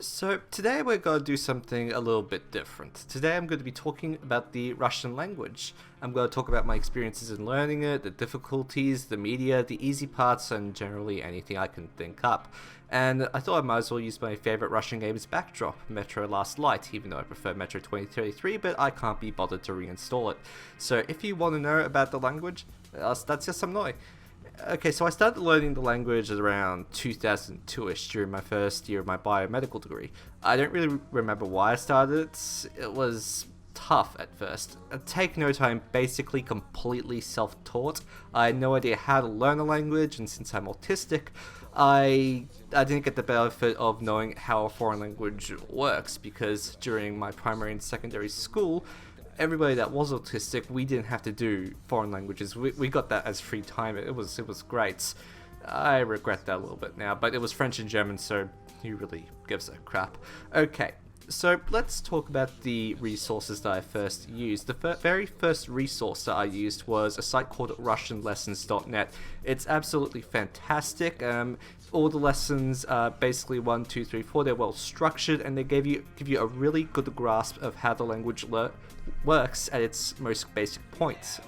So today we're going to do something a little bit different. Today I'm going to be talking about the Russian language. I'm going to talk about my experiences in learning it, the difficulties, the media, the easy parts, and generally anything I can think up. And I thought I might as well use my favorite Russian game as backdrop, Metro Last Light, even though I prefer Metro 2033, but I can't be bothered to reinstall it. So if you want to know about the language, that's just some noise. Okay, so I started learning the language around 2002ish during my first year of my biomedical degree. I don't really remember why I started it. It was tough at first. Take note, I'm basically completely self-taught. I had no idea how to learn a language, and since I'm autistic, I didn't get the benefit of knowing how a foreign language works because during my primary and secondary school, everybody that was autistic, we didn't have to do foreign languages. We got that as free time. It was great. I regret that a little bit now, but it was French and German, so who really gives a crap? Okay, so let's talk about the resources that I first used. The very first resource that I used was a site called RussianLessons.net. It's absolutely fantastic. All the lessons are basically 1, 2, 3, 4. They're well structured, and they give you a really good grasp of how the language works at its most basic points.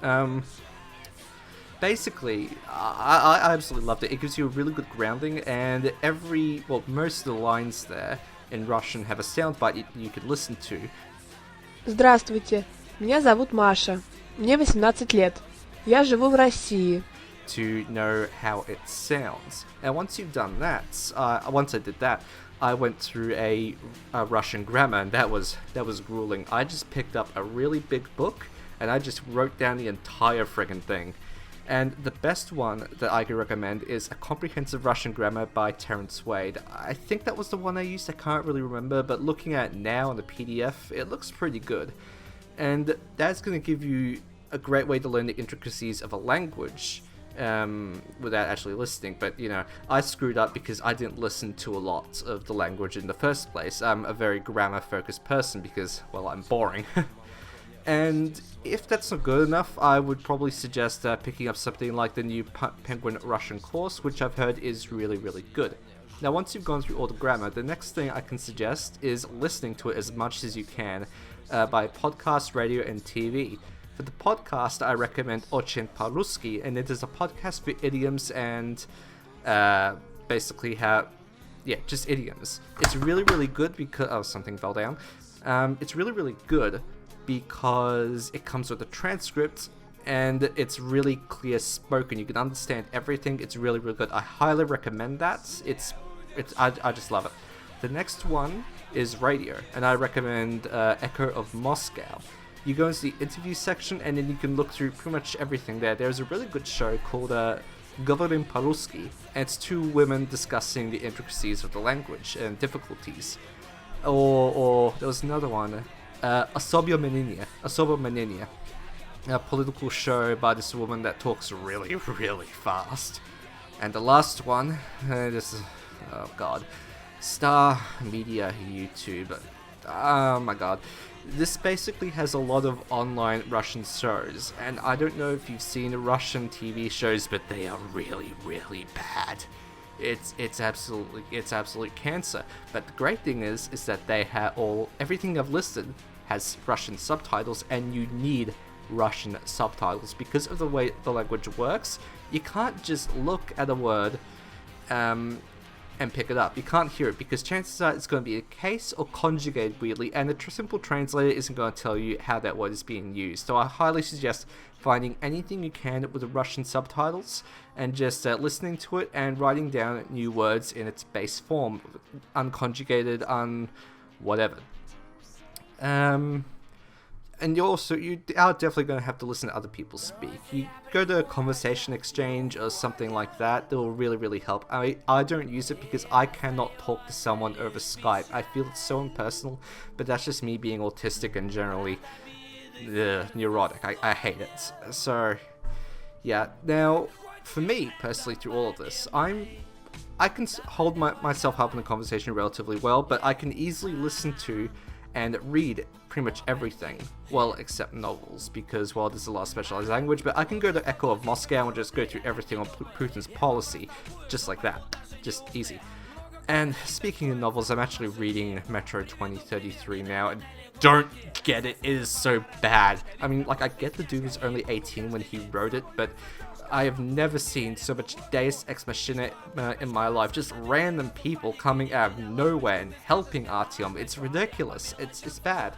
Basically, I absolutely loved it. It gives you a really good grounding, and most of the lines there in Russian have a soundbite you could listen to. Здравствуйте, меня зовут Маша. Мне 18 лет. Я живу в России. To know how it sounds. And once you've done that, once I did that, I went through a Russian grammar, and that was grueling. I just picked up a really big book, and I just wrote down the entire friggin' thing. And the best one that I could recommend is A Comprehensive Russian Grammar by Terence Wade. I think that was the one I used, I can't really remember, but looking at it now on the PDF, it looks pretty good. And that's going to give you a great way to learn the intricacies of a language without actually listening. But, I screwed up because I didn't listen to a lot of the language in the first place. I'm a very grammar-focused person because, well, I'm boring. And if that's not good enough, I would probably suggest picking up something like the new Penguin Russian course, which I've heard is really, really good. Now, once you've gone through all the grammar, the next thing I can suggest is listening to it as much as you can by podcast, radio, and TV. For the podcast, I recommend Очень по-русски, and it is a podcast for idioms and basically just idioms. It's really, really good because... Oh, something fell down. It's really, really good because it comes with a transcript and it's really clear spoken. You can understand everything. It's really, really good. I highly recommend that. I just love it. The next one is radio, and I recommend Echo of Moscow. You go into the interview section, and then you can look through pretty much everything there. There's a really good show called Говорим по-русски, and it's two women discussing the intricacies of the language and difficulties. Or there was another one, Особое мнение, a political show by this woman that talks really, really fast. And the last one, oh god, Star Media YouTube. Oh my god. This basically has a lot of online Russian shows, and I don't know if you've seen Russian TV shows, but they are really, really bad. It's absolute cancer. But the great thing is that they have everything I've listed has Russian subtitles, and you need Russian subtitles because of the way the language works. You can't just look at a word and pick it up. You can't hear it because chances are it's going to be a case or conjugated weirdly, and the simple translator isn't going to tell you how that word is being used. So I highly suggest finding anything you can with the Russian subtitles and just listening to it and writing down new words in its base form, unconjugated, whatever. And you are definitely going to have to listen to other people speak. You go to a conversation exchange or something like that. That will really, really help. I don't use it because I cannot talk to someone over Skype. I feel it's so impersonal, but that's just me being autistic and generally neurotic. I hate it. So, yeah. Now, for me, personally, through all of this, I can hold myself up in a conversation relatively well, but I can easily listen to and read pretty much everything, well, except novels, because, well, there's a lot of specialized language, but I can go to Echo of Moscow and just go through everything on Putin's policy, just like that, just easy. And speaking of novels, I'm actually reading Metro 2033 now, and don't get it, it is so bad. I mean, like, I get the dude was only 18 when he wrote it, but I have never seen so much Deus Ex Machina in my life. Just random people coming out of nowhere and helping Artyom. It's ridiculous. It's bad.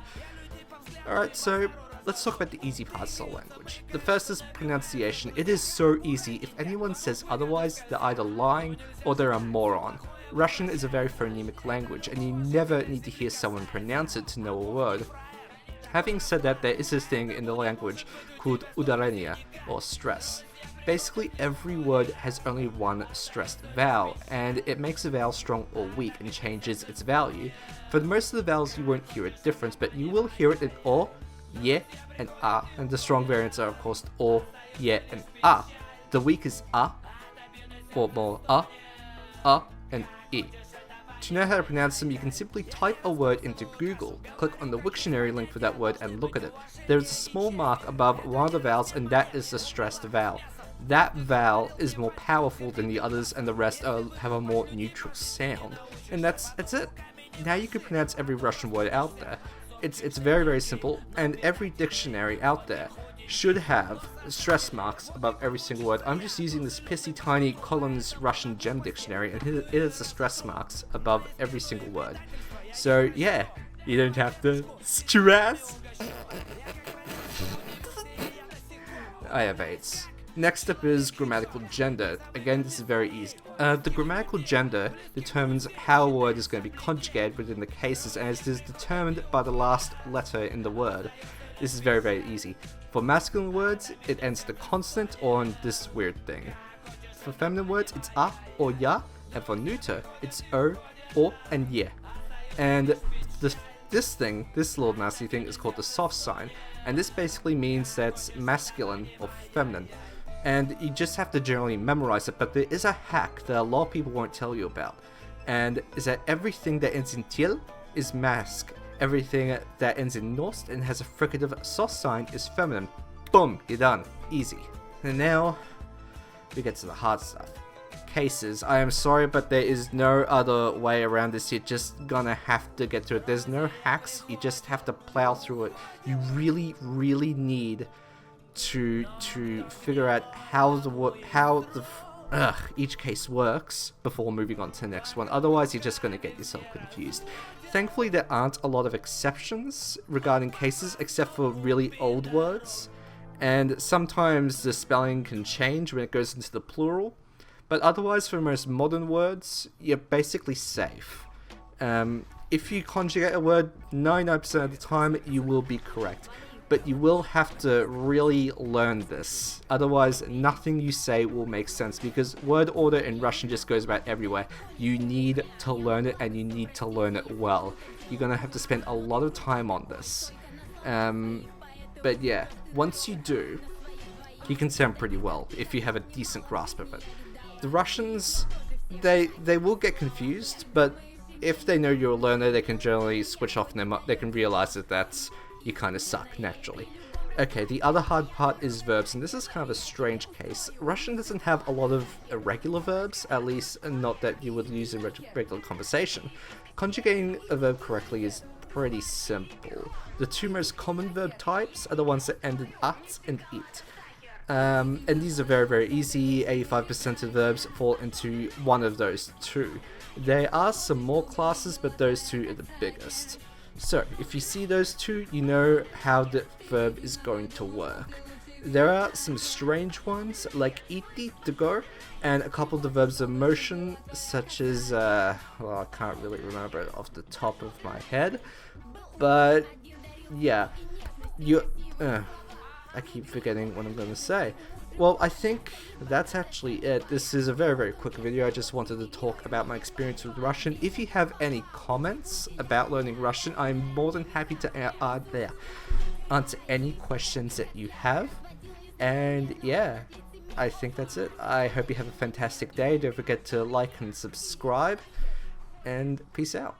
Alright, so let's talk about the easy parts of the language. The first is pronunciation. It is so easy. If anyone says otherwise, they're either lying or they're a moron. Russian is a very phonemic language, and you never need to hear someone pronounce it to know a word. Having said that, there is a thing in the language called udarenia, or stress. Basically, every word has only one stressed vowel, and it makes a vowel strong or weak and changes its value. For most of the vowels, you won't hear a difference, but you will hear it in o, ye, and a, and the strong variants are of course o, ye, and a. The weak is a, or more a, and e. To know how to pronounce them, you can simply type a word into Google, click on the Wiktionary link for that word and look at it. There is a small mark above one of the vowels, and that is the stressed vowel. That vowel is more powerful than the others, and the rest have a more neutral sound. And that's it. Now you can pronounce every Russian word out there. It's very, very simple, and every dictionary out there should have stress marks above every single word. I'm just using this pissy tiny Collins Russian Gem Dictionary, and it is the stress marks above every single word. So yeah, you don't have to stress. I have AIDS. Next up is grammatical gender. Again, this is very easy. The grammatical gender determines how a word is going to be conjugated within the cases, and it is determined by the last letter in the word. This is very, very easy. For masculine words, it ends with a consonant or on this weird thing. For feminine words, it's a or ya, and for neuter, it's o, or, and ye. And this little nasty thing is called the soft sign, and this basically means that's masculine or feminine. And you just have to generally memorize it, but there is a hack that a lot of people won't tell you about, and is that everything that ends in til is mask. Everything that ends in nost and has a fricative soft sign is feminine. Boom, you're done. Easy. And now, we get to the hard stuff. Cases. I am sorry, but there is no other way around this. You're just gonna have to get to it. There's no hacks. You just have to plow through it. You really, really need to figure out how each case works before moving on to the next one. Otherwise, you're just going to get yourself confused. Thankfully, there aren't a lot of exceptions regarding cases, except for really old words. And sometimes the spelling can change when it goes into the plural. But otherwise, for most modern words, you're basically safe. If you conjugate a word 99% of the time, you will be correct. But you will have to really learn this. Otherwise, nothing you say will make sense, because word order in Russian just goes about everywhere. You need to learn it, and you need to learn it well. You're gonna have to spend a lot of time on this. But yeah, once you do, you can sound pretty well if you have a decent grasp of it. The Russians, they will get confused, but if they know you're a learner, they can generally switch off and they can realize that you kind of suck naturally. Okay, the other hard part is verbs, and this is kind of a strange case. Russian doesn't have a lot of irregular verbs, at least not that you would use in regular conversation. Conjugating a verb correctly is pretty simple. The two most common verb types are the ones that end in at and it. And these are very, very easy. 85% of verbs fall into one of those two. There are some more classes, but those two are the biggest. So, if you see those two, you know how the verb is going to work. There are some strange ones, like iti, to go, and a couple of the verbs of motion, such as, I can't really remember it off the top of my head, but, yeah, I keep forgetting what I'm going to say. Well, I think that's actually it. This is a very, very quick video. I just wanted to talk about my experience with Russian. If you have any comments about learning Russian, I'm more than happy to answer any questions that you have. And yeah, I think that's it. I hope you have a fantastic day. Don't forget to like and subscribe. And peace out.